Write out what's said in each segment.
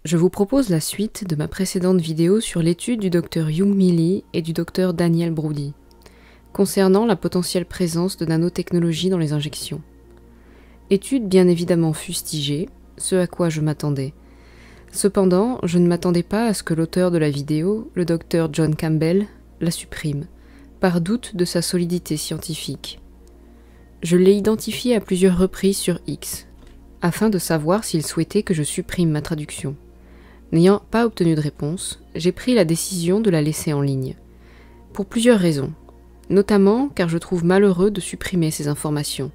Je vous propose la suite de ma précédente vidéo sur l'étude du Dr Young-Mi Lee et du Dr Daniel Brody, concernant la potentielle présence de nanotechnologie dans les injections. Étude bien évidemment fustigée, ce à quoi je m'attendais. Cependant, je ne m'attendais pas à ce que l'auteur de la vidéo, le Dr John Campbell, la supprime, par doute de sa solidité scientifique. Je l'ai identifié à plusieurs reprises sur X, afin de savoir s'il souhaitait que je supprime ma traduction. N'ayant pas obtenu de réponse, j'ai pris la décision de la laisser en ligne. Pour plusieurs raisons, notamment car je trouve malheureux de supprimer ces informations.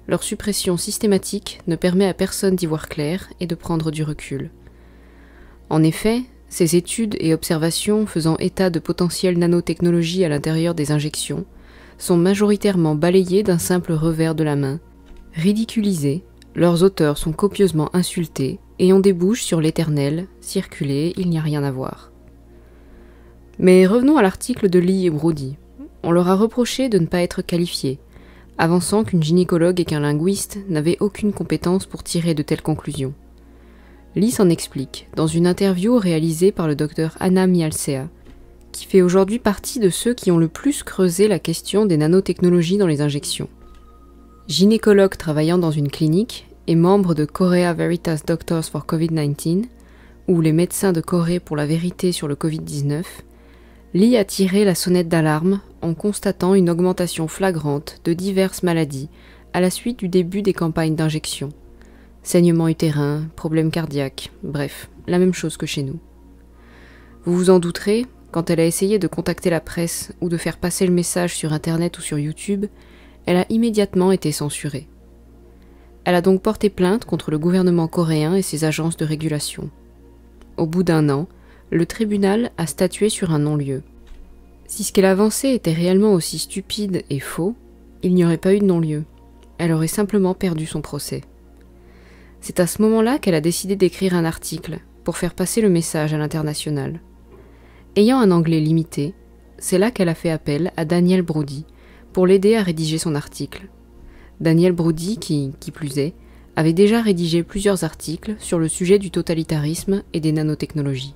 Leur suppression systématique ne permet à personne d'y voir clair et de prendre du recul. En effet, ces études et observations faisant état de potentielles nanotechnologies à l'intérieur des injections sont majoritairement balayées d'un simple revers de la main, ridiculisées, leurs auteurs sont copieusement insultés et on débouche sur l'éternel « circuler, il n'y a rien à voir ». Mais revenons à l'article de Lee et Brody. On leur a reproché de ne pas être qualifiés, avançant qu'une gynécologue et qu'un linguiste n'avaient aucune compétence pour tirer de telles conclusions. Lee s'en explique dans une interview réalisée par le docteur Anna Mialcea, qui fait aujourd'hui partie de ceux qui ont le plus creusé la question des nanotechnologies dans les injections. Gynécologue travaillant dans une clinique et membre de Korea Veritas Doctors for COVID-19, ou les médecins de Corée pour la vérité sur le Covid-19, Lee a tiré la sonnette d'alarme en constatant une augmentation flagrante de diverses maladies à la suite du début des campagnes d'injection. Saignement utérin, problèmes cardiaques, bref, la même chose que chez nous. Vous vous en douterez, quand elle a essayé de contacter la presse ou de faire passer le message sur Internet ou sur YouTube, elle a immédiatement été censurée. Elle a donc porté plainte contre le gouvernement coréen et ses agences de régulation. Au bout d'un an, le tribunal a statué sur un non-lieu. Si ce qu'elle avançait était réellement aussi stupide et faux, il n'y aurait pas eu de non-lieu. Elle aurait simplement perdu son procès. C'est à ce moment-là qu'elle a décidé d'écrire un article pour faire passer le message à l'international. Ayant un anglais limité, c'est là qu'elle a fait appel à Daniel Brody pour l'aider à rédiger son article. Daniel Brody, qui plus est, avait déjà rédigé plusieurs articles sur le sujet du totalitarisme et des nanotechnologies.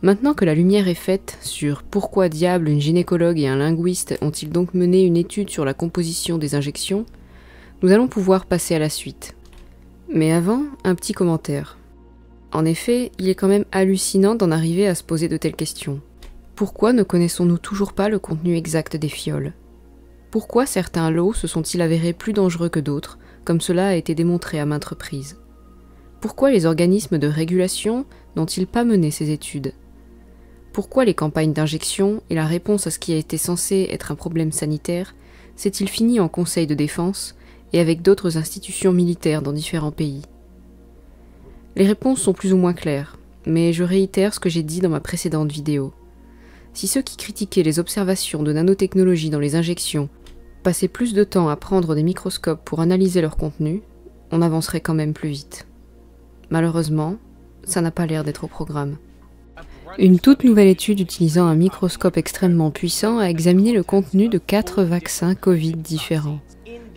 Maintenant que la lumière est faite sur pourquoi diable une gynécologue et un linguiste ont-ils donc mené une étude sur la composition des injections, nous allons pouvoir passer à la suite. Mais avant, un petit commentaire. En effet, il est quand même hallucinant d'en arriver à se poser de telles questions. Pourquoi ne connaissons-nous toujours pas le contenu exact des fioles? Pourquoi certains lots se sont-ils avérés plus dangereux que d'autres, comme cela a été démontré à maintes reprises? Pourquoi les organismes de régulation n'ont-ils pas mené ces études? Pourquoi les campagnes d'injection et la réponse à ce qui a été censé être un problème sanitaire s'est-il fini en conseil de défense et avec d'autres institutions militaires dans différents pays? Les réponses sont plus ou moins claires, mais je réitère ce que j'ai dit dans ma précédente vidéo. Si ceux qui critiquaient les observations de nanotechnologie dans les injections passaient plus de temps à prendre des microscopes pour analyser leur contenu, on avancerait quand même plus vite. Malheureusement, ça n'a pas l'air d'être au programme. Une toute nouvelle étude utilisant un microscope extrêmement puissant a examiné le contenu de 4 vaccins Covid différents.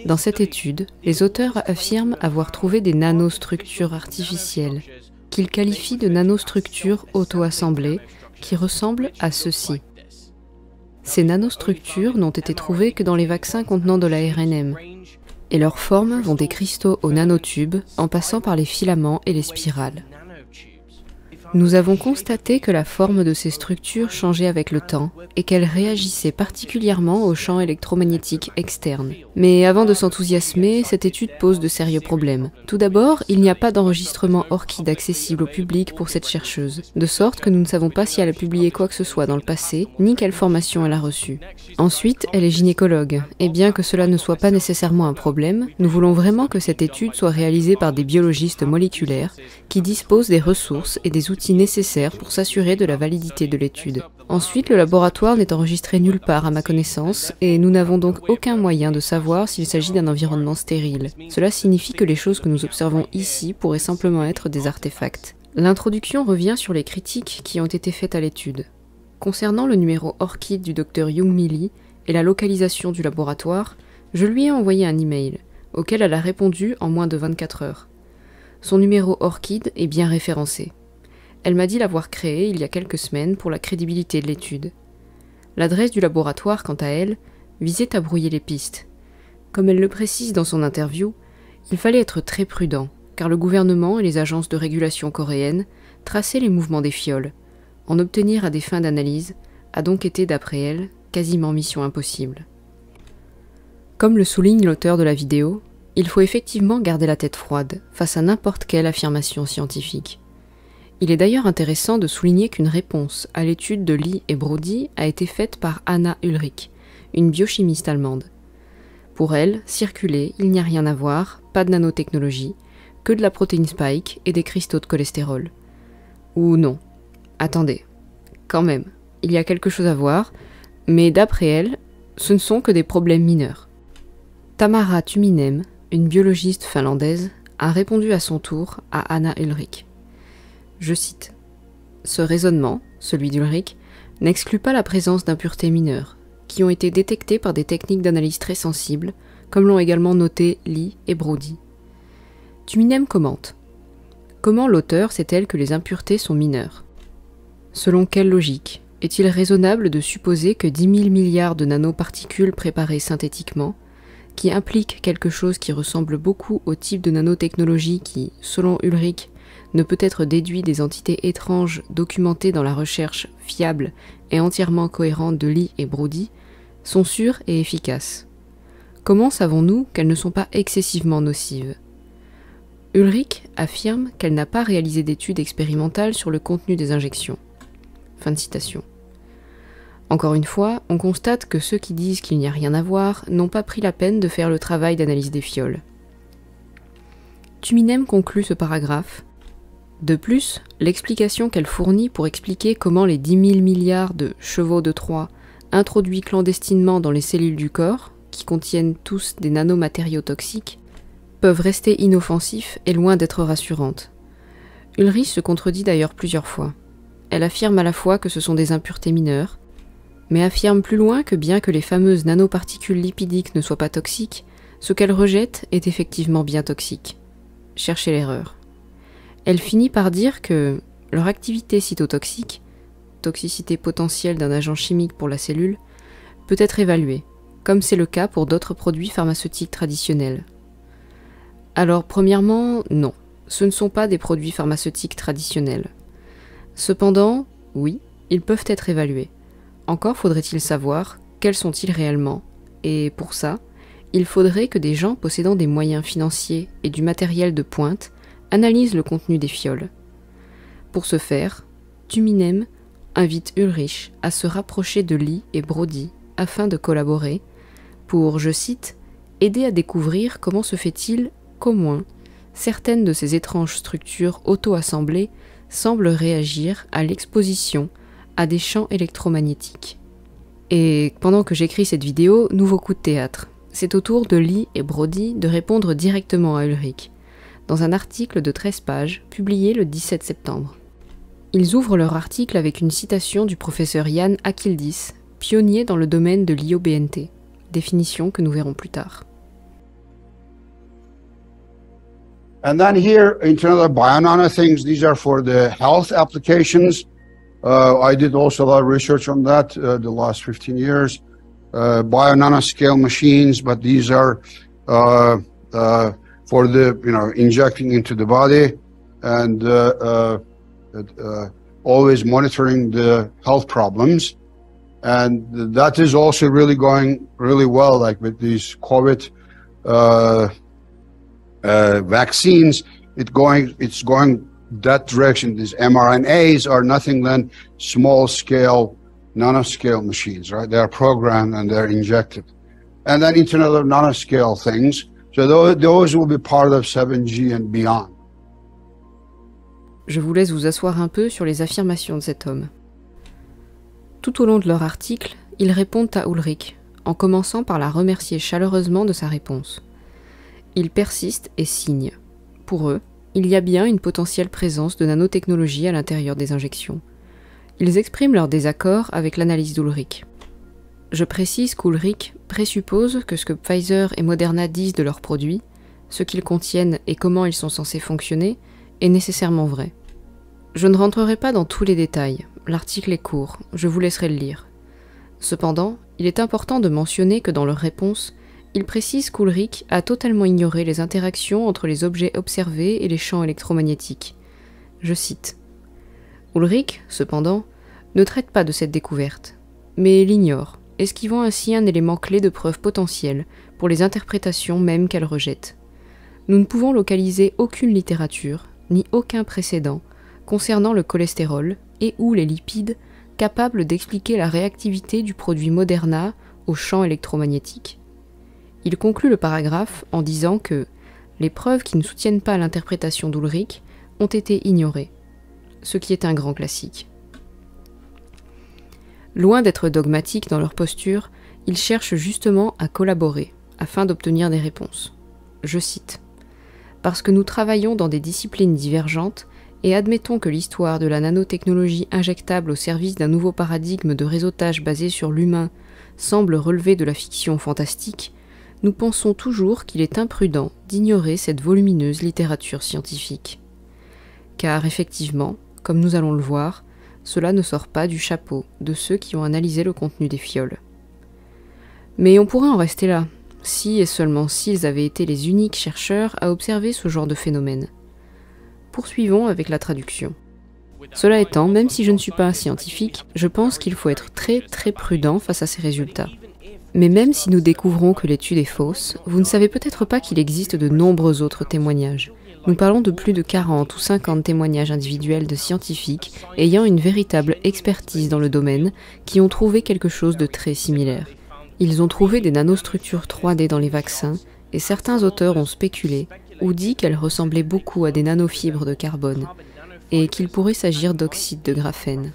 Dans cette étude, les auteurs affirment avoir trouvé des nanostructures artificielles, qu'ils qualifient de nanostructures auto-assemblées, qui ressemblent à ceci. Ces nanostructures n'ont été trouvées que dans les vaccins contenant de l'ARNM, et leurs formes vont des cristaux aux nanotubes en passant par les filaments et les spirales. Nous avons constaté que la forme de ces structures changeait avec le temps et qu'elles réagissaient particulièrement aux champs électromagnétiques externes. Mais avant de s'enthousiasmer, cette étude pose de sérieux problèmes. Tout d'abord, il n'y a pas d'enregistrement ORCID accessible au public pour cette chercheuse, de sorte que nous ne savons pas si elle a publié quoi que ce soit dans le passé, ni quelle formation elle a reçue. Ensuite, elle est gynécologue, et bien que cela ne soit pas nécessairement un problème, nous voulons vraiment que cette étude soit réalisée par des biologistes moléculaires qui disposent des ressources et des outils nécessaires pour s'assurer de la validité de l'étude. Ensuite, le laboratoire n'est enregistré nulle part à ma connaissance et nous n'avons donc aucun moyen de savoir s'il s'agit d'un environnement stérile. Cela signifie que les choses que nous observons ici pourraient simplement être des artefacts. L'introduction revient sur les critiques qui ont été faites à l'étude. Concernant le numéro ORCID du Dr Young-Mi Lee et la localisation du laboratoire, je lui ai envoyé un email, auquel elle a répondu en moins de 24 heures. Son numéro Orchid est bien référencé. Elle m'a dit l'avoir créé il y a quelques semaines pour la crédibilité de l'étude. L'adresse du laboratoire, quant à elle, visait à brouiller les pistes. Comme elle le précise dans son interview, il fallait être très prudent, car le gouvernement et les agences de régulation coréennes traçaient les mouvements des fioles. En obtenir à des fins d'analyse a donc été, d'après elle, quasiment mission impossible. Comme le souligne l'auteur de la vidéo, il faut effectivement garder la tête froide face à n'importe quelle affirmation scientifique. Il est d'ailleurs intéressant de souligner qu'une réponse à l'étude de Lee et Brody a été faite par Anna Ulrich, une biochimiste allemande. Pour elle, circuler, il n'y a rien à voir, pas de nanotechnologie, que de la protéine spike et des cristaux de cholestérol. Ou non. Attendez. Quand même, il y a quelque chose à voir, mais d'après elle, ce ne sont que des problèmes mineurs. Tamara Tuminen, une biologiste finlandaise, a répondu à son tour à Anna Ulrich. Je cite. « Ce raisonnement, celui d'Ulrich, n'exclut pas la présence d'impuretés mineures, qui ont été détectées par des techniques d'analyse très sensibles, comme l'ont également noté Lee et Brody. » Tuminen commente. Comment l'auteur sait-elle que les impuretés sont mineures? Selon quelle logique est-il raisonnable de supposer que 10 000 milliards de nanoparticules préparées synthétiquement, qui impliquent quelque chose qui ressemble beaucoup au type de nanotechnologie qui, selon Ulrich, ne peut être déduit des entités étranges documentées dans la recherche fiable et entièrement cohérente de Lee et Brody, sont sûres et efficaces? Comment savons-nous qu'elles ne sont pas excessivement nocives? Ulrich affirme qu'elle n'a pas réalisé d'études expérimentales sur le contenu des injections. Fin de citation. Encore une fois, on constate que ceux qui disent qu'il n'y a rien à voir n'ont pas pris la peine de faire le travail d'analyse des fioles. Tuminen conclut ce paragraphe. De plus, l'explication qu'elle fournit pour expliquer comment les 10 000 milliards de chevaux de Troie introduits clandestinement dans les cellules du corps, qui contiennent tous des nanomatériaux toxiques, peuvent rester inoffensifs est loin d'être rassurante. Ulrich se contredit d'ailleurs plusieurs fois. Elle affirme à la fois que ce sont des impuretés mineures, mais affirme plus loin que bien que les fameuses nanoparticules lipidiques ne soient pas toxiques, ce qu'elle rejette est effectivement bien toxique. Cherchez l'erreur. Elle finit par dire que leur activité cytotoxique, toxicité potentielle d'un agent chimique pour la cellule, peut être évaluée, comme c'est le cas pour d'autres produits pharmaceutiques traditionnels. Alors premièrement, non, ce ne sont pas des produits pharmaceutiques traditionnels. Cependant, oui, ils peuvent être évalués. Encore faudrait-il savoir quels sont-ils réellement, et pour ça, il faudrait que des gens possédant des moyens financiers et du matériel de pointe analysent le contenu des fioles. Pour ce faire, Tuminen invite Ulrich à se rapprocher de Lee et Brody afin de collaborer pour, je cite, « aider à découvrir comment se fait-il qu'au moins certaines de ces étranges structures auto-assemblées semblent réagir à l'exposition à des champs électromagnétiques. » Et pendant que j'écris cette vidéo, nouveau coup de théâtre. C'est au tour de Lee et Brody de répondre directement à Ulrich, dans un article de 13 pages publié le 17 septembre. Ils ouvrent leur article avec une citation du professeur Jan Akildis, pionnier dans le domaine de l'IOBNT, définition que nous verrons plus tard. And then here, into another bio-nano things, these are for the health applications. I did also a lot of research on that the last 15 years. Bio-nanoscale machines, but these are for the, injecting into the body and always monitoring the health problems. And that is also really going really well, like with these COVID vaccines, it's going that direction. These mRNAs are nothing than small-scale, nanoscale machines, right? They are programmed and they're injected. And then into another nanoscale things. So those will be part of 7G and beyond. Je vous laisse vous asseoir un peu sur les affirmations de cet homme. Tout au long de leur article, ils répondent à Ulrich, en commençant par la remercier chaleureusement de sa réponse. Ils persistent et signent. Pour eux, il y a bien une potentielle présence de nanotechnologie à l'intérieur des injections. Ils expriment leur désaccord avec l'analyse d'Ulrich. Je précise qu'Ulrich présuppose que ce que Pfizer et Moderna disent de leurs produits, ce qu'ils contiennent et comment ils sont censés fonctionner, est nécessairement vrai. Je ne rentrerai pas dans tous les détails, l'article est court, je vous laisserai le lire. Cependant, il est important de mentionner que dans leur réponse, ils précisent qu'Ulrich a totalement ignoré les interactions entre les objets observés et les champs électromagnétiques. Je cite. Ulrich, cependant, ne traite pas de cette découverte, mais l'ignore, esquivant ainsi un élément clé de preuve potentielle pour les interprétations même qu'elle rejette. Nous ne pouvons localiser aucune littérature, ni aucun précédent, concernant le cholestérol et ou les lipides capables d'expliquer la réactivité du produit Moderna aux champs électromagnétiques. Il conclut le paragraphe en disant que les preuves qui ne soutiennent pas l'interprétation d'Ulrich ont été ignorées, ce qui est un grand classique. Loin d'être dogmatiques dans leur posture, ils cherchent justement à collaborer, afin d'obtenir des réponses. Je cite. « Parce que nous travaillons dans des disciplines divergentes et admettons que l'histoire de la nanotechnologie injectable au service d'un nouveau paradigme de réseautage basé sur l'humain semble relever de la fiction fantastique, nous pensons toujours qu'il est imprudent d'ignorer cette volumineuse littérature scientifique. Car effectivement, comme nous allons le voir, cela ne sort pas du chapeau de ceux qui ont analysé le contenu des fioles. Mais on pourrait en rester là, si et seulement s'ils avaient été les uniques chercheurs à observer ce genre de phénomène. Poursuivons avec la traduction. Cela étant, même si je ne suis pas un scientifique, je pense qu'il faut être très prudent face à ces résultats. Mais même si nous découvrons que l'étude est fausse, vous ne savez peut-être pas qu'il existe de nombreux autres témoignages. Nous parlons de plus de 40 ou 50 témoignages individuels de scientifiques ayant une véritable expertise dans le domaine qui ont trouvé quelque chose de très similaire. Ils ont trouvé des nanostructures 3D dans les vaccins et certains auteurs ont spéculé ou dit qu'elles ressemblaient beaucoup à des nanofibres de carbone et qu'il pourrait s'agir d'oxyde de graphène.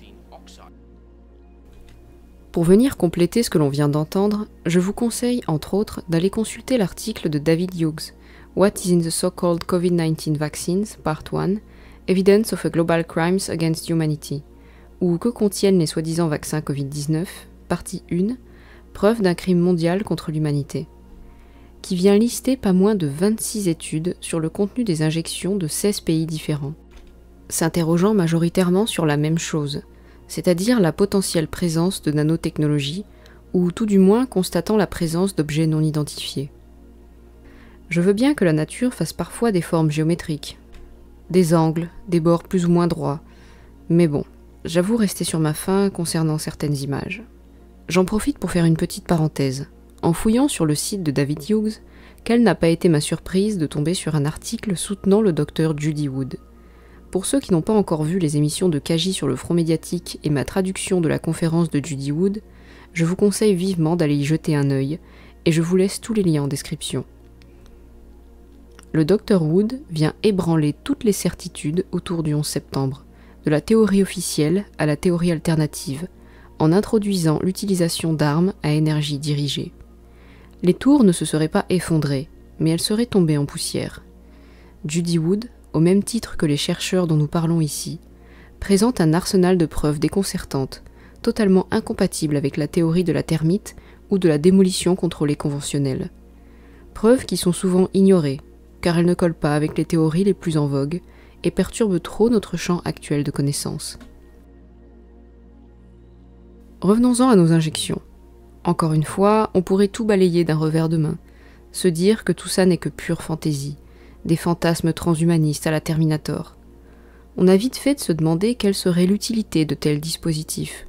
Pour venir compléter ce que l'on vient d'entendre, je vous conseille, entre autres, d'aller consulter l'article de David Hughes, What is in the so-called COVID-19 Vaccines, Part 1, Evidence of a Global Crimes Against Humanity, ou Que contiennent les soi-disant vaccins Covid-19, Partie 1, Preuve d'un crime mondial contre l'humanité, qui vient lister pas moins de 26 études sur le contenu des injections de 16 pays différents, s'interrogeant majoritairement sur la même chose, c'est-à-dire la potentielle présence de nanotechnologie, ou tout du moins constatant la présence d'objets non identifiés. Je veux bien que la nature fasse parfois des formes géométriques, des angles, des bords plus ou moins droits, mais bon, j'avoue rester sur ma faim concernant certaines images. J'en profite pour faire une petite parenthèse. En fouillant sur le site de David Hughes, quelle n'a pas été ma surprise de tomber sur un article soutenant le docteur Judy Wood. Pour ceux qui n'ont pas encore vu les émissions de Kaji sur le Front Médiatique et ma traduction de la conférence de Judy Wood, je vous conseille vivement d'aller y jeter un œil, et je vous laisse tous les liens en description. Le Dr Wood vient ébranler toutes les certitudes autour du 11 septembre, de la théorie officielle à la théorie alternative, en introduisant l'utilisation d'armes à énergie dirigée. Les tours ne se seraient pas effondrées, mais elles seraient tombées en poussière. Judy Wood, au même titre que les chercheurs dont nous parlons ici, présente un arsenal de preuves déconcertantes, totalement incompatibles avec la théorie de la termite ou de la démolition contrôlée conventionnelle. Preuves qui sont souvent ignorées, car elles ne collent pas avec les théories les plus en vogue et perturbent trop notre champ actuel de connaissances. Revenons-en à nos injections. Encore une fois, on pourrait tout balayer d'un revers de main, se dire que tout ça n'est que pure fantaisie, des fantasmes transhumanistes à la Terminator. On a vite fait de se demander quelle serait l'utilité de tels dispositifs,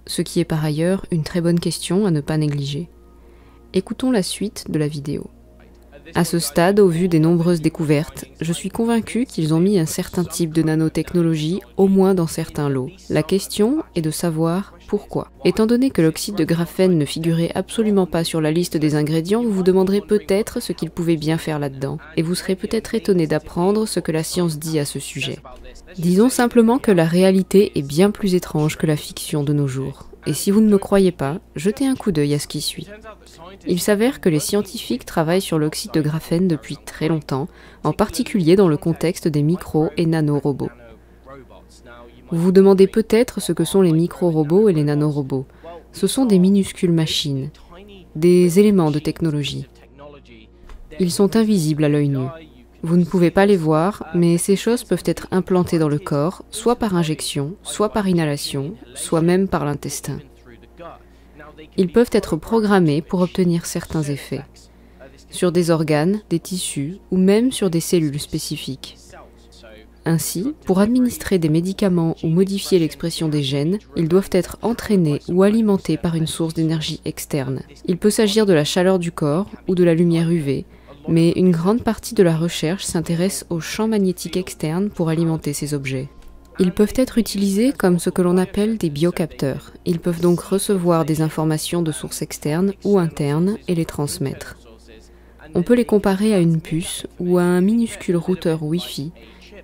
ce qui est par ailleurs une très bonne question à ne pas négliger. Écoutons la suite de la vidéo. À ce stade, au vu des nombreuses découvertes, je suis convaincu qu'ils ont mis un certain type de nanotechnologie au moins dans certains lots. La question est de savoir pourquoi. Étant donné que l'oxyde de graphène ne figurait absolument pas sur la liste des ingrédients, vous vous demanderez peut-être ce qu'il pouvait bien faire là-dedans, et vous serez peut-être étonné d'apprendre ce que la science dit à ce sujet. Disons simplement que la réalité est bien plus étrange que la fiction de nos jours. Et si vous ne me croyez pas, jetez un coup d'œil à ce qui suit. Il s'avère que les scientifiques travaillent sur l'oxyde de graphène depuis très longtemps, en particulier dans le contexte des micro- et nanorobots. Vous vous demandez peut-être ce que sont les micro-robots et les nanorobots. Ce sont des minuscules machines, des éléments de technologie. Ils sont invisibles à l'œil nu. Vous ne pouvez pas les voir, mais ces choses peuvent être implantées dans le corps, soit par injection, soit par inhalation, soit même par l'intestin. Ils peuvent être programmés pour obtenir certains effets, sur des organes, des tissus ou même sur des cellules spécifiques. Ainsi, pour administrer des médicaments ou modifier l'expression des gènes, ils doivent être entraînés ou alimentés par une source d'énergie externe. Il peut s'agir de la chaleur du corps ou de la lumière UV, mais une grande partie de la recherche s'intéresse aux champs magnétiques externes pour alimenter ces objets. Ils peuvent être utilisés comme ce que l'on appelle des biocapteurs. Ils peuvent donc recevoir des informations de sources externes ou internes et les transmettre. On peut les comparer à une puce ou à un minuscule routeur Wi-Fi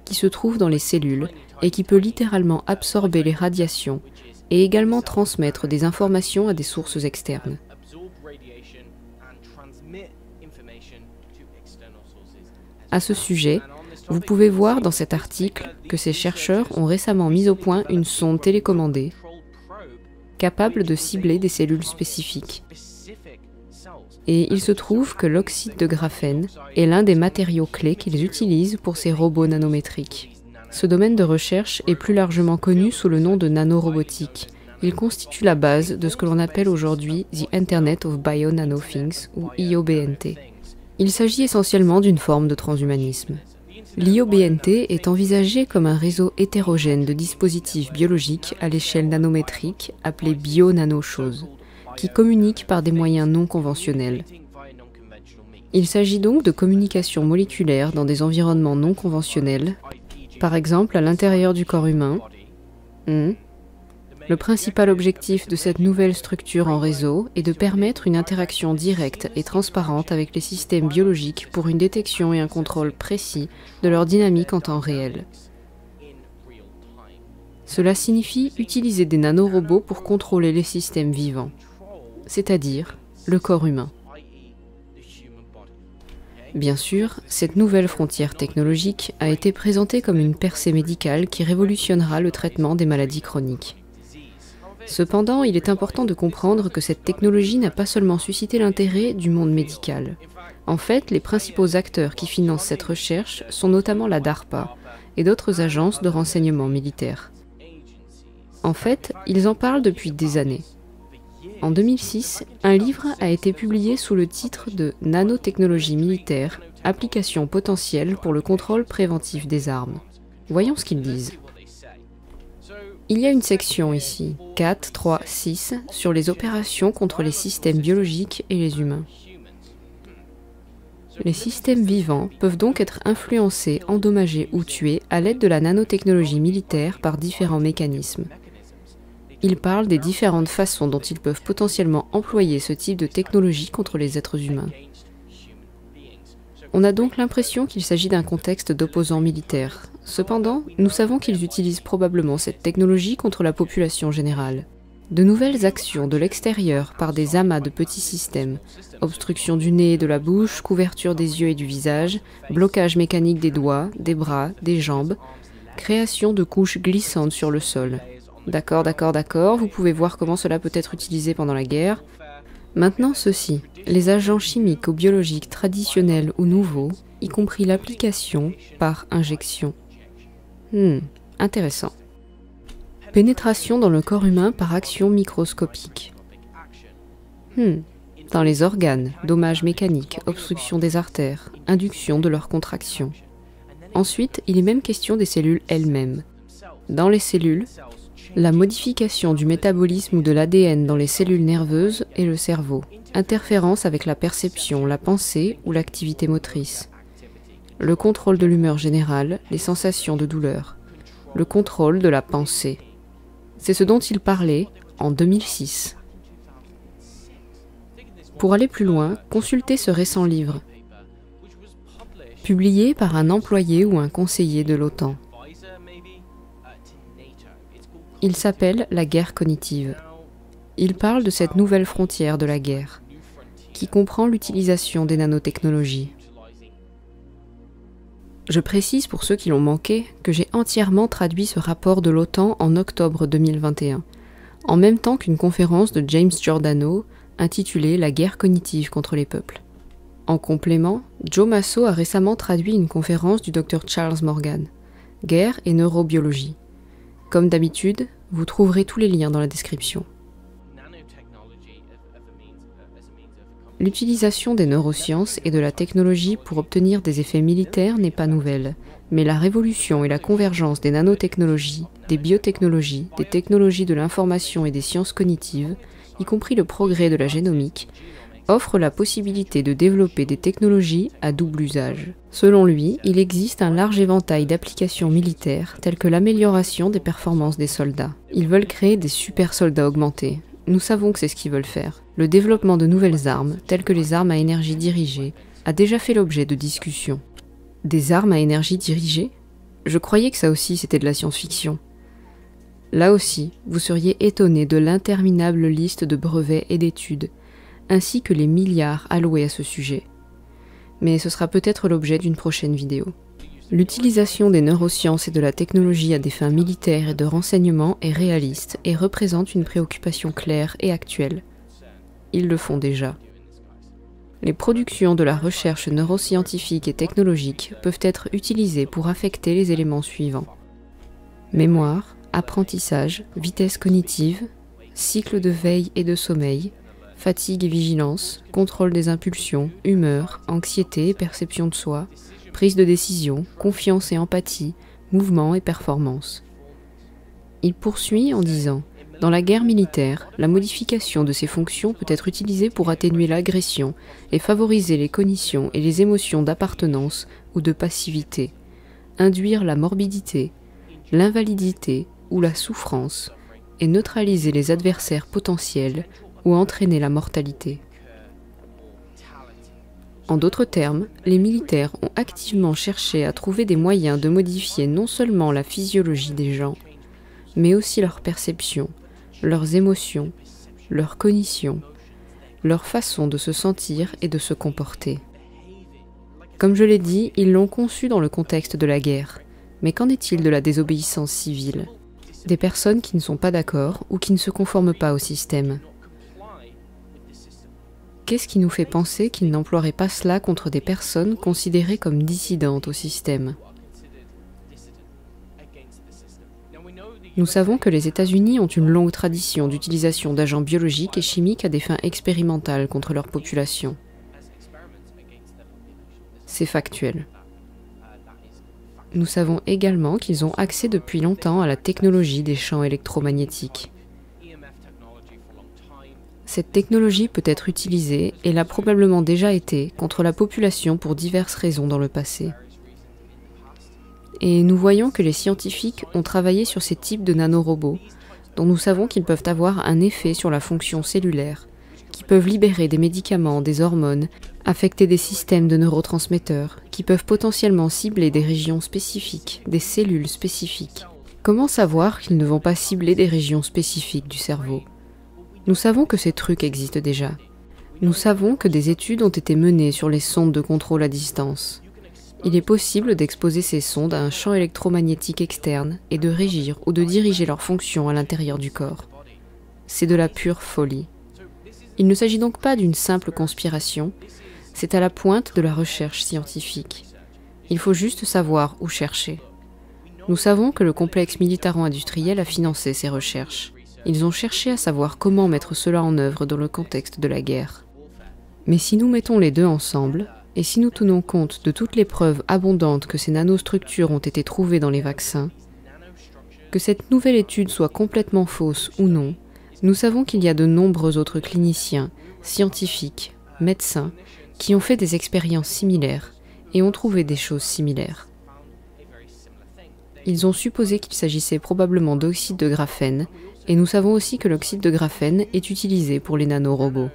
qui se trouve dans les cellules et qui peut littéralement absorber les radiations et également transmettre des informations à des sources externes. À ce sujet, vous pouvez voir dans cet article que ces chercheurs ont récemment mis au point une sonde télécommandée capable de cibler des cellules spécifiques. Et il se trouve que l'oxyde de graphène est l'un des matériaux clés qu'ils utilisent pour ces robots nanométriques. Ce domaine de recherche est plus largement connu sous le nom de nanorobotique. Il constitue la base de ce que l'on appelle aujourd'hui The Internet of Bio-Nano-Things ou IOBNT. Il s'agit essentiellement d'une forme de transhumanisme. L'IOBNT est envisagé comme un réseau hétérogène de dispositifs biologiques à l'échelle nanométrique appelés bio-nano-choses, qui communiquent par des moyens non conventionnels. Il s'agit donc de communication moléculaire dans des environnements non conventionnels, par exemple à l'intérieur du corps humain. Le principal objectif de cette nouvelle structure en réseau est de permettre une interaction directe et transparente avec les systèmes biologiques pour une détection et un contrôle précis de leur dynamique en temps réel. Cela signifie utiliser des nanorobots pour contrôler les systèmes vivants, c'est-à-dire le corps humain. Bien sûr, cette nouvelle frontière technologique a été présentée comme une percée médicale qui révolutionnera le traitement des maladies chroniques. Cependant, il est important de comprendre que cette technologie n'a pas seulement suscité l'intérêt du monde médical. En fait, les principaux acteurs qui financent cette recherche sont notamment la DARPA et d'autres agences de renseignement militaires. En fait, ils en parlent depuis des années. En 2006, un livre a été publié sous le titre de « Nanotechnologie militaire, application potentielle pour le contrôle préventif des armes ». Voyons ce qu'ils disent. Il y a une section ici, 4, 3, 6, sur les opérations contre les systèmes biologiques et les humains. Les systèmes vivants peuvent donc être influencés, endommagés ou tués à l'aide de la nanotechnologie militaire par différents mécanismes. Il parle des différentes façons dont ils peuvent potentiellement employer ce type de technologie contre les êtres humains. On a donc l'impression qu'il s'agit d'un contexte d'opposants militaires. Cependant, nous savons qu'ils utilisent probablement cette technologie contre la population générale. De nouvelles actions de l'extérieur par des amas de petits systèmes, obstruction du nez et de la bouche, couverture des yeux et du visage, blocage mécanique des doigts, des bras, des jambes, création de couches glissantes sur le sol. D'accord, vous pouvez voir comment cela peut être utilisé pendant la guerre. Maintenant ceci, les agents chimiques ou biologiques traditionnels ou nouveaux, y compris l'application par injection. Intéressant. Pénétration dans le corps humain par action microscopique. Dans les organes, dommages mécaniques, obstruction des artères, induction de leur contraction. Ensuite, il est même question des cellules elles-mêmes. Dans les cellules, la modification du métabolisme ou de l'ADN dans les cellules nerveuses et le cerveau. Interférence avec la perception, la pensée ou l'activité motrice. Le contrôle de l'humeur générale, les sensations de douleur. Le contrôle de la pensée. C'est ce dont il parlait en 2006. Pour aller plus loin, consultez ce récent livre, publié par un employé ou un conseiller de l'OTAN. Il s'appelle la guerre cognitive. Il parle de cette nouvelle frontière de la guerre, qui comprend l'utilisation des nanotechnologies. Je précise pour ceux qui l'ont manqué que j'ai entièrement traduit ce rapport de l'OTAN en octobre 2021, en même temps qu'une conférence de James Giordano intitulée « La guerre cognitive contre les peuples ». En complément, Joe Masso a récemment traduit une conférence du Dr Charles Morgan, Guerre et neurobiologie. Comme d'habitude, vous trouverez tous les liens dans la description. L'utilisation des neurosciences et de la technologie pour obtenir des effets militaires n'est pas nouvelle, mais la révolution et la convergence des nanotechnologies, des biotechnologies, des technologies de l'information et des sciences cognitives, y compris le progrès de la génomique, offrent la possibilité de développer des technologies à double usage. Selon lui, il existe un large éventail d'applications militaires telles que l'amélioration des performances des soldats. Ils veulent créer des super soldats augmentés. Nous savons que c'est ce qu'ils veulent faire. Le développement de nouvelles armes, telles que les armes à énergie dirigée, a déjà fait l'objet de discussions. Des armes à énergie dirigée? Je croyais que ça aussi c'était de la science-fiction. Là aussi, vous seriez étonné de l'interminable liste de brevets et d'études, ainsi que les milliards alloués à ce sujet. Mais ce sera peut-être l'objet d'une prochaine vidéo. L'utilisation des neurosciences et de la technologie à des fins militaires et de renseignement est réaliste et représente une préoccupation claire et actuelle. Ils le font déjà. Les productions de la recherche neuroscientifique et technologique peuvent être utilisées pour affecter les éléments suivants: mémoire, apprentissage, vitesse cognitive, cycle de veille et de sommeil, fatigue et vigilance, contrôle des impulsions, humeur, anxiété et perception de soi, prise de décision, confiance et empathie, mouvement et performance. Il poursuit en disant: dans la guerre militaire, la modification de ces fonctions peut être utilisée pour atténuer l'agression et favoriser les cognitions et les émotions d'appartenance ou de passivité, induire la morbidité, l'invalidité ou la souffrance, et neutraliser les adversaires potentiels ou entraîner la mortalité. En d'autres termes, les militaires ont activement cherché à trouver des moyens de modifier non seulement la physiologie des gens, mais aussi leur perception, leurs émotions, leurs cognitions, leur façon de se sentir et de se comporter. Comme je l'ai dit, ils l'ont conçu dans le contexte de la guerre. Mais qu'en est-il de la désobéissance civile? Des personnes qui ne sont pas d'accord ou qui ne se conforment pas au système. Qu'est-ce qui nous fait penser qu'ils n'emploieraient pas cela contre des personnes considérées comme dissidentes au système? Nous savons que les États-Unis ont une longue tradition d'utilisation d'agents biologiques et chimiques à des fins expérimentales contre leur population. C'est factuel. Nous savons également qu'ils ont accès depuis longtemps à la technologie des champs électromagnétiques. Cette technologie peut être utilisée, et l'a probablement déjà été, contre la population pour diverses raisons dans le passé. Et nous voyons que les scientifiques ont travaillé sur ces types de nanorobots, dont nous savons qu'ils peuvent avoir un effet sur la fonction cellulaire, qui peuvent libérer des médicaments, des hormones, affecter des systèmes de neurotransmetteurs, qui peuvent potentiellement cibler des régions spécifiques, des cellules spécifiques. Comment savoir qu'ils ne vont pas cibler des régions spécifiques du cerveau? Nous savons que ces trucs existent déjà. Nous savons que des études ont été menées sur les sondes de contrôle à distance. Il est possible d'exposer ces sondes à un champ électromagnétique externe et de régir ou de diriger leurs fonctions à l'intérieur du corps. C'est de la pure folie. Il ne s'agit donc pas d'une simple conspiration, c'est à la pointe de la recherche scientifique. Il faut juste savoir où chercher. Nous savons que le complexe militaro-industriel a financé ces recherches. Ils ont cherché à savoir comment mettre cela en œuvre dans le contexte de la guerre. Mais si nous mettons les deux ensemble, et si nous tenons compte de toutes les preuves abondantes que ces nanostructures ont été trouvées dans les vaccins, que cette nouvelle étude soit complètement fausse ou non, nous savons qu'il y a de nombreux autres cliniciens, scientifiques, médecins, qui ont fait des expériences similaires et ont trouvé des choses similaires. Ils ont supposé qu'il s'agissait probablement d'oxyde de graphène, et nous savons aussi que l'oxyde de graphène est utilisé pour les nanorobots.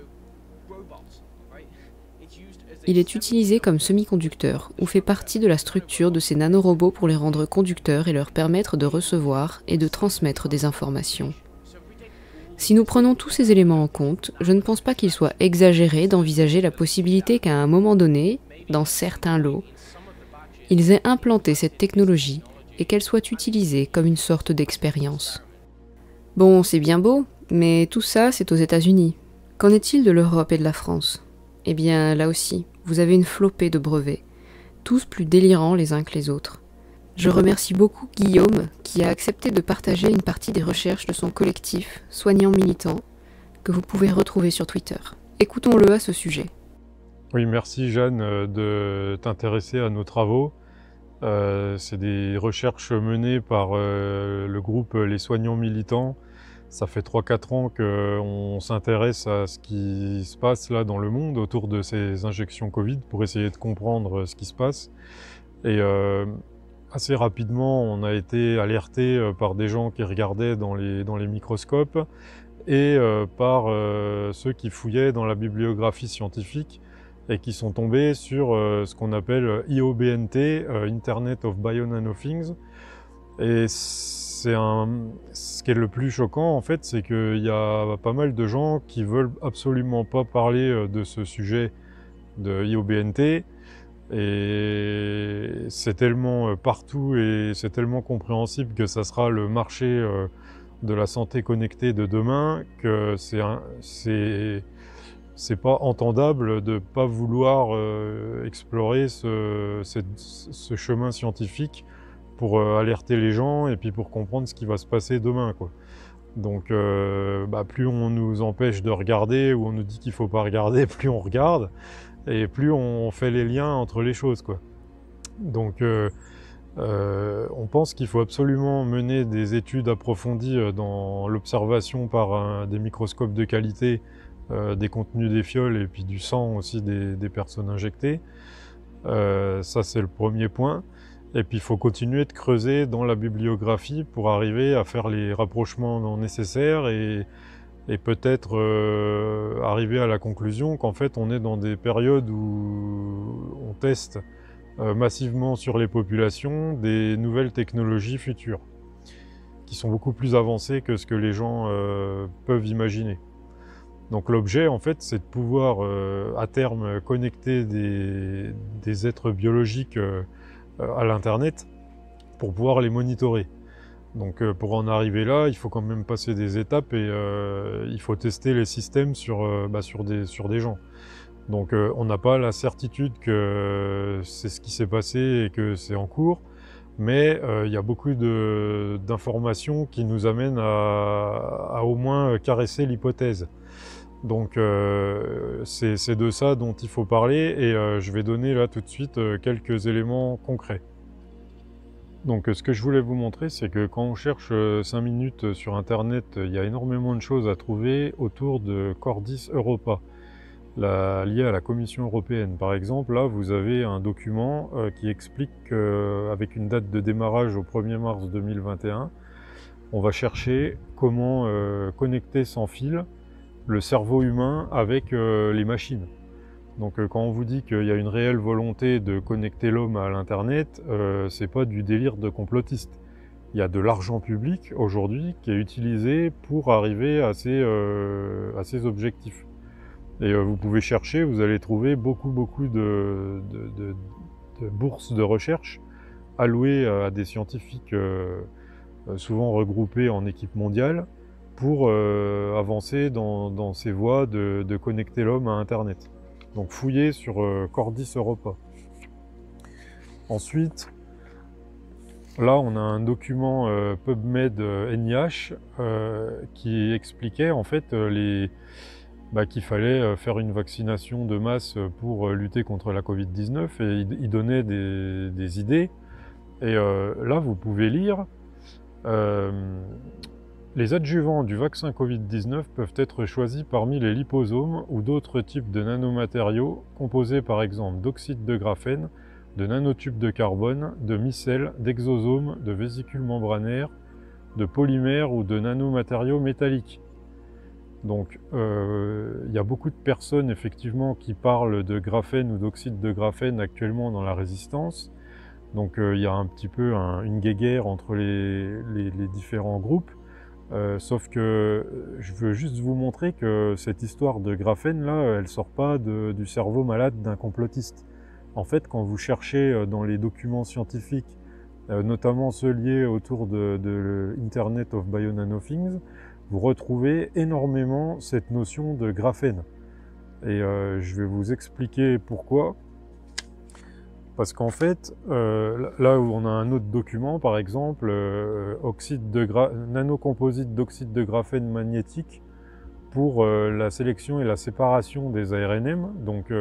Il est utilisé comme semi-conducteur, ou fait partie de la structure de ces nanorobots pour les rendre conducteurs et leur permettre de recevoir et de transmettre des informations. Si nous prenons tous ces éléments en compte, je ne pense pas qu'il soit exagéré d'envisager la possibilité qu'à un moment donné, dans certains lots, ils aient implanté cette technologie et qu'elle soit utilisée comme une sorte d'expérience. Bon, c'est bien beau, mais tout ça, c'est aux États-Unis. Qu'en est-il de l'Europe et de la France? Eh bien, là aussi, vous avez une flopée de brevets, tous plus délirants les uns que les autres. Je remercie beaucoup Guillaume qui a accepté de partager une partie des recherches de son collectif Soignants Militants que vous pouvez retrouver sur Twitter. Écoutons-le à ce sujet. Oui, merci Jeanne de t'intéresser à nos travaux. C'est des recherches menées par le groupe Les Soignants Militants. Ça fait 3-4 ans qu'on s'intéresse à ce qui se passe là dans le monde autour de ces injections Covid pour essayer de comprendre ce qui se passe. Et assez rapidement, on a été alerté par des gens qui regardaient dans les microscopes et par ceux qui fouillaient dans la bibliographie scientifique et qui sont tombés sur ce qu'on appelle IOBNT, Internet of Bio-Nanothings. Et ce qui est le plus choquant, en fait, c'est qu'il y a pas mal de gens qui veulent absolument pas parler de ce sujet de IOBNT. Et c'est tellement partout et c'est tellement compréhensible que ça sera le marché de la santé connectée de demain que c'est pas entendable de pas vouloir explorer ce chemin scientifique pour alerter les gens et puis pour comprendre ce qui va se passer demain, quoi. Donc plus on nous empêche de regarder ou on nous dit qu'il faut pas regarder, plus on regarde et plus on fait les liens entre les choses, quoi. Donc on pense qu'il faut absolument mener des études approfondies dans l'observation par des microscopes de qualité des contenus des fioles et puis du sang aussi des personnes injectées. Ça, c'est le premier point. Et puis il faut continuer de creuser dans la bibliographie pour arriver à faire les rapprochements nécessaires et peut-être arriver à la conclusion qu'en fait on est dans des périodes où on teste massivement sur les populations des nouvelles technologies futures qui sont beaucoup plus avancées que ce que les gens peuvent imaginer. Donc l'objet, en fait, c'est de pouvoir à terme connecter des êtres biologiques à l'Internet pour pouvoir les monitorer. Donc pour en arriver là, il faut quand même passer des étapes et il faut tester les systèmes sur des gens. Donc on n'a pas la certitude que c'est ce qui s'est passé et que c'est en cours, mais il y a beaucoup d'informations qui nous amènent à au moins caresser l'hypothèse. Donc c'est de ça dont il faut parler et je vais donner là tout de suite quelques éléments concrets. Donc ce que je voulais vous montrer, c'est que quand on cherche 5 minutes sur internet, il y a énormément de choses à trouver autour de Cordis Europa, lié à la Commission européenne. Par exemple, là vous avez un document qui explique qu'avec une date de démarrage au 1er mars 2021, on va chercher comment connecter sans fil le cerveau humain avec les machines. Donc quand on vous dit qu'il y a une réelle volonté de connecter l'homme à l'internet, c'est pas du délire de complotiste. Il y a de l'argent public aujourd'hui qui est utilisé pour arriver à ces objectifs. Et vous pouvez chercher, vous allez trouver beaucoup de bourses de recherche allouées à des scientifiques souvent regroupés en équipe mondiale pour avancer dans ces voies de connecter l'homme à Internet. Donc fouillez sur Cordis Europa. Ensuite, là on a un document PubMed NIH qui expliquait en fait qu'il fallait faire une vaccination de masse pour lutter contre la Covid-19 et il donnait des idées. Et là vous pouvez lire les adjuvants du vaccin Covid-19 peuvent être choisis parmi les liposomes ou d'autres types de nanomatériaux composés par exemple d'oxyde de graphène, de nanotubes de carbone, de micelles, d'exosomes, de vésicules membranaires, de polymères ou de nanomatériaux métalliques. Donc il y a beaucoup de personnes effectivement qui parlent de graphène ou d'oxyde de graphène actuellement dans la résistance. Donc il y a un petit peu une guéguerre entre les différents groupes. Sauf que je veux juste vous montrer que cette histoire de graphène là, elle sort pas du cerveau malade d'un complotiste. En fait, quand vous cherchez dans les documents scientifiques, notamment ceux liés autour de Internet of Bio-Nanothings, vous retrouvez énormément cette notion de graphène. Et je vais vous expliquer pourquoi. Parce qu'en fait, là où on a un autre document, par exemple, nanocomposite d'oxyde de graphène magnétique pour la sélection et la séparation des ARNM. Donc,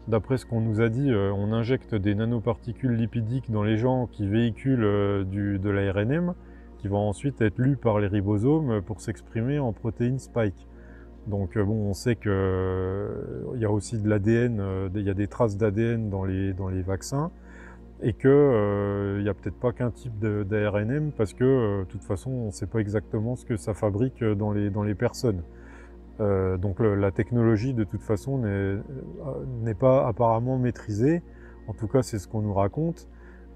d'après ce qu'on nous a dit, on injecte des nanoparticules lipidiques dans les gens qui véhiculent de l'ARNM, qui vont ensuite être lus par les ribosomes pour s'exprimer en protéines spike. Donc bon, on sait que il y a aussi de l'ADN, il y a des traces d'ADN dans les vaccins, et que il n'y a peut-être pas qu'un type d'ARNM, parce que de toute façon, on ne sait pas exactement ce que ça fabrique dans les personnes. Donc la technologie, de toute façon, n'est pas apparemment maîtrisée. En tout cas, c'est ce qu'on nous raconte.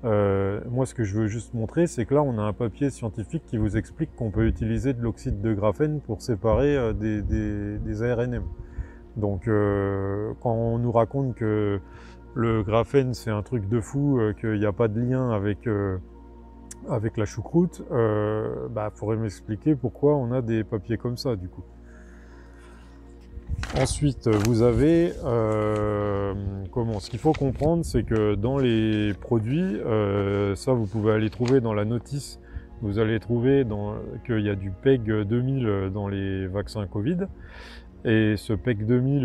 Moi, ce que je veux juste montrer, c'est que là, on a un papier scientifique qui vous explique qu'on peut utiliser de l'oxyde de graphène pour séparer des ARNM. Donc, quand on nous raconte que le graphène, c'est un truc de fou, qu'il n'y a pas de lien avec la choucroute, faudrait m'expliquer pourquoi on a des papiers comme ça, du coup. Ensuite, vous avez ce qu'il faut comprendre, c'est que dans les produits, ça vous pouvez aller trouver dans la notice, vous allez trouver qu'il y a du PEG 2000 dans les vaccins Covid. Et ce PEG 2000,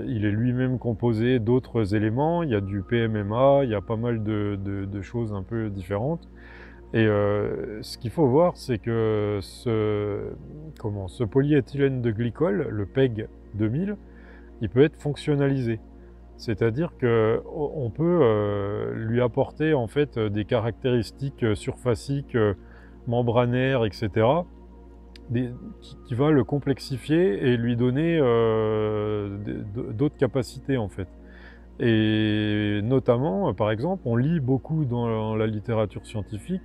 il est lui-même composé d'autres éléments. Il y a du PMMA, il y a pas mal de choses un peu différentes. Et ce qu'il faut voir, c'est que ce polyéthylène de glycol, le PEG 2000, il peut être fonctionnalisé. C'est-à-dire qu'on peut lui apporter en fait des caractéristiques surfaciques, membranaires, etc., qui va le complexifier et lui donner d'autres capacités en fait. Et notamment, par exemple, on lit beaucoup dans la littérature scientifique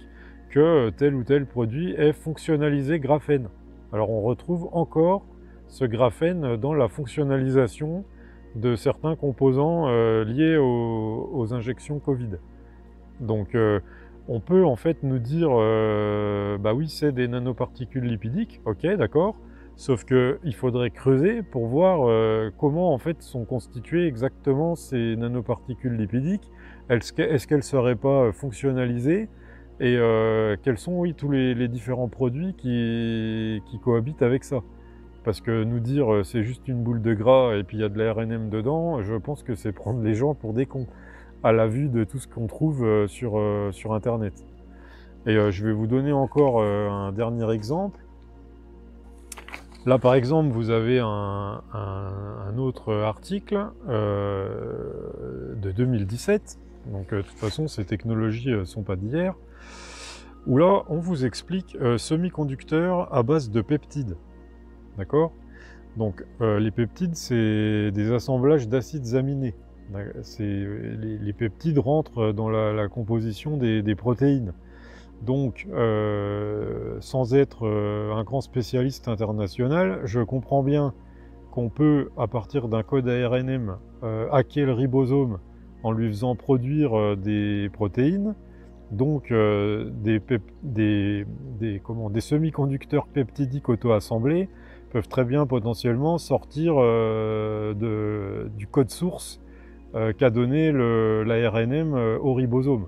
que tel ou tel produit est fonctionnalisé graphène. Alors on retrouve encore ce graphène dans la fonctionnalisation de certains composants liés aux injections Covid. Donc on peut en fait nous dire oui, c'est des nanoparticules lipidiques, ok, d'accord, sauf qu'il faudrait creuser pour voir comment en fait sont constituées exactement ces nanoparticules lipidiques. Est-ce qu'elles ne seraient pas fonctionnalisées, et quels sont tous les différents produits qui cohabitent avec ça. Parce que nous dire c'est juste une boule de gras et puis il y a de l'ARNM dedans, je pense que c'est prendre les gens pour des cons, à la vue de tout ce qu'on trouve sur Internet. Et je vais vous donner encore un dernier exemple. Là, par exemple, vous avez un autre article de 2017. Donc, de toute façon, ces technologies ne sont pas d'hier. Où là, on vous explique semi-conducteurs à base de peptides. D'accord? Donc, les peptides, c'est des assemblages d'acides aminés. Les peptides rentrent dans la composition des protéines. Donc, sans être un grand spécialiste international, je comprends bien qu'on peut, à partir d'un code ARNM, hacker le ribosome en lui faisant produire des protéines, donc des semi-conducteurs peptidiques auto-assemblés peuvent très bien potentiellement sortir du code source qu'a donné l'ARNM au ribosome.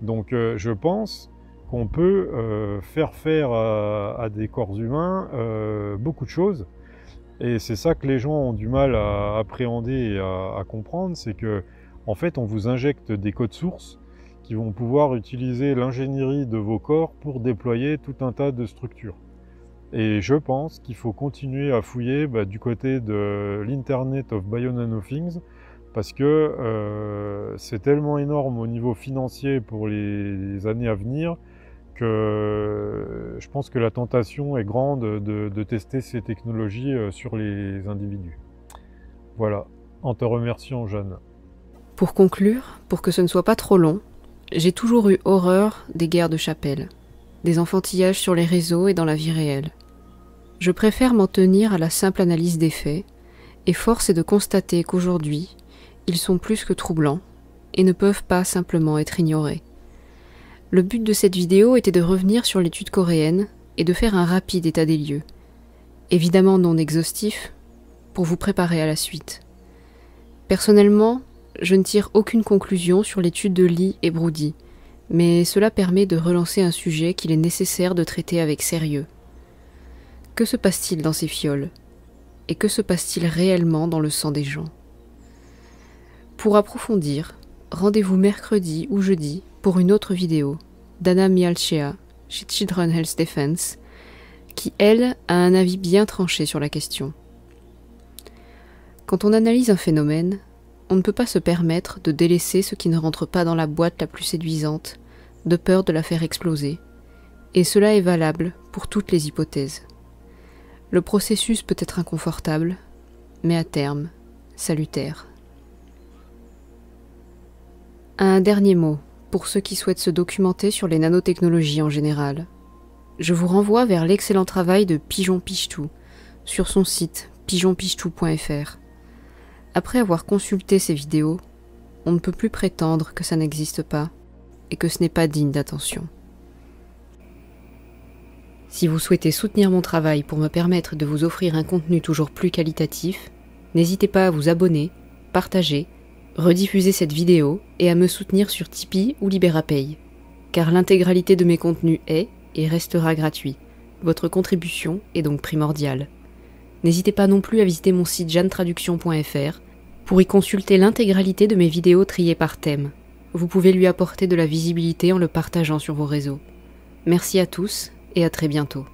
Donc je pense qu'on peut faire à des corps humains beaucoup de choses, et c'est ça que les gens ont du mal à appréhender et à comprendre, c'est que en fait on vous injecte des codes sources qui vont pouvoir utiliser l'ingénierie de vos corps pour déployer tout un tas de structures. Et je pense qu'il faut continuer à fouiller du côté de l'Internet of Bio-Nanothings, parce que c'est tellement énorme au niveau financier pour les années à venir que je pense que la tentation est grande de tester ces technologies sur les individus. Voilà, en te remerciant, Jeanne. Pour conclure, pour que ce ne soit pas trop long, j'ai toujours eu horreur des guerres de chapelle, des enfantillages sur les réseaux et dans la vie réelle. Je préfère m'en tenir à la simple analyse des faits, et force est de constater qu'aujourd'hui, ils sont plus que troublants et ne peuvent pas simplement être ignorés. Le but de cette vidéo était de revenir sur l'étude coréenne et de faire un rapide état des lieux, évidemment non exhaustif, pour vous préparer à la suite. Personnellement, je ne tire aucune conclusion sur l'étude de Lee et Brody, mais cela permet de relancer un sujet qu'il est nécessaire de traiter avec sérieux. Que se passe-t-il dans ces fioles? Et que se passe-t-il réellement dans le sang des gens? Pour approfondir, rendez-vous mercredi ou jeudi pour une autre vidéo d'Anna Mialchea chez Children Health Defense, qui, elle, a un avis bien tranché sur la question. Quand on analyse un phénomène, on ne peut pas se permettre de délaisser ce qui ne rentre pas dans la boîte la plus séduisante, de peur de la faire exploser, et cela est valable pour toutes les hypothèses. Le processus peut être inconfortable, mais à terme, salutaire. Un dernier mot pour ceux qui souhaitent se documenter sur les nanotechnologies en général. Je vous renvoie vers l'excellent travail de Pigeon Pichetou sur son site pigeonpichetou.fr. Après avoir consulté ces vidéos, on ne peut plus prétendre que ça n'existe pas et que ce n'est pas digne d'attention. Si vous souhaitez soutenir mon travail pour me permettre de vous offrir un contenu toujours plus qualitatif, n'hésitez pas à vous abonner, partager, rediffuser cette vidéo et à me soutenir sur Tipeee ou Libérapay, car l'intégralité de mes contenus est et restera gratuit. Votre contribution est donc primordiale. N'hésitez pas non plus à visiter mon site jeannetraduction.fr pour y consulter l'intégralité de mes vidéos triées par thème. Vous pouvez lui apporter de la visibilité en le partageant sur vos réseaux. Merci à tous et à très bientôt.